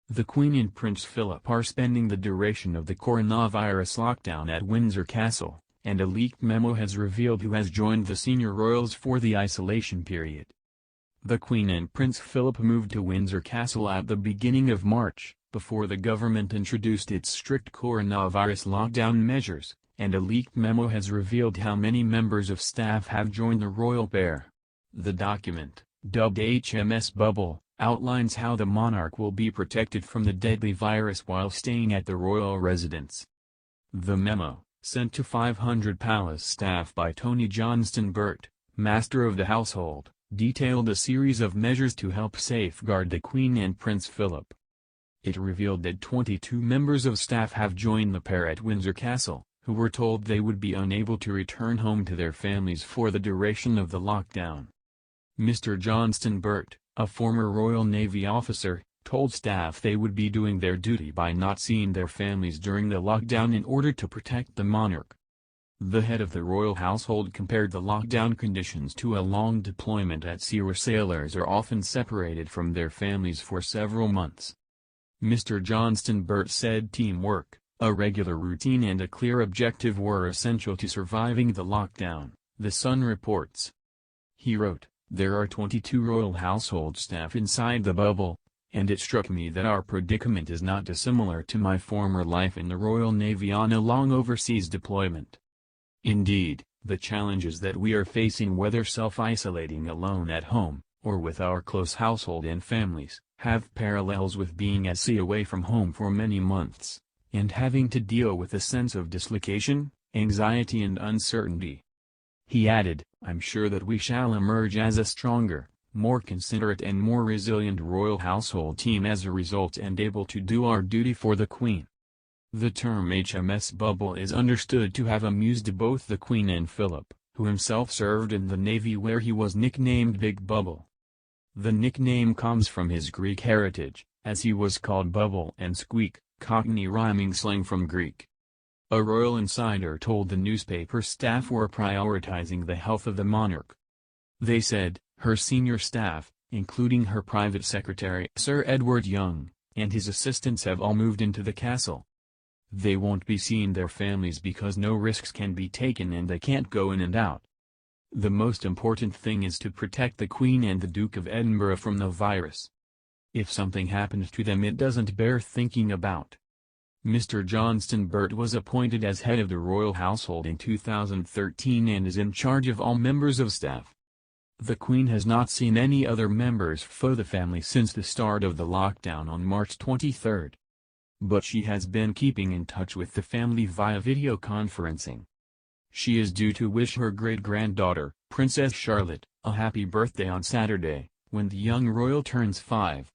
The Queen and Prince Philip are spending the duration of the coronavirus lockdown at Windsor Castle, and a leaked memo has revealed who has joined the senior royals for the isolation period. The Queen and Prince Philip moved to Windsor Castle at the beginning of March, before the government introduced its strict coronavirus lockdown measures, and a leaked memo has revealed how many members of staff have joined the royal pair. The document, dubbed HMS Bubble, outlines how the monarch will be protected from the deadly virus while staying at the royal residence. The memo, sent to 500 palace staff by Tony Johnston-Burt, Master of the Household, detailed a series of measures to help safeguard the Queen and Prince Philip. It revealed that 22 members of staff have joined the pair at Windsor Castle, who were told they would be unable to return home to their families for the duration of the lockdown. Mr. Johnston-Burt, a former Royal Navy officer, told staff they would be doing their duty by not seeing their families during the lockdown in order to protect the monarch. The head of the royal household compared the lockdown conditions to a long deployment at sea where sailors are often separated from their families for several months. Mr. Johnston-Burt said teamwork, a regular routine and a clear objective were essential to surviving the lockdown, The Sun reports. He wrote, "There are 22 royal household staff inside the bubble, and it struck me that our predicament is not dissimilar to my former life in the Royal Navy on a long overseas deployment. Indeed, the challenges that we are facing, whether self-isolating alone at home, or with our close household and families, have parallels with being at sea away from home for many months, and having to deal with a sense of dislocation, anxiety and uncertainty." He added, "I'm sure that we shall emerge as a stronger, more considerate and more resilient royal household team as a result and able to do our duty for the Queen." The term HMS Bubble is understood to have amused both the Queen and Philip, who himself served in the Navy where he was nicknamed Big Bubble. The nickname comes from his Greek heritage, as he was called Bubble and Squeak, Cockney rhyming slang from Greek. A royal insider told the newspaper staff were prioritizing the health of the monarch. They said, "Her senior staff, including her private secretary Sir Edward Young, and his assistants have all moved into the castle. They won't be seeing their families because no risks can be taken and they can't go in and out. The most important thing is to protect the Queen and the Duke of Edinburgh from the virus. If something happened to them it doesn't bear thinking about." Mr. Johnston-Burt was appointed as head of the royal household in 2013 and is in charge of all members of staff. The Queen has not seen any other members for the family since the start of the lockdown on March 23. But she has been keeping in touch with the family via video conferencing. She is due to wish her great-granddaughter, Princess Charlotte, a happy birthday on Saturday, when the young royal turns 5.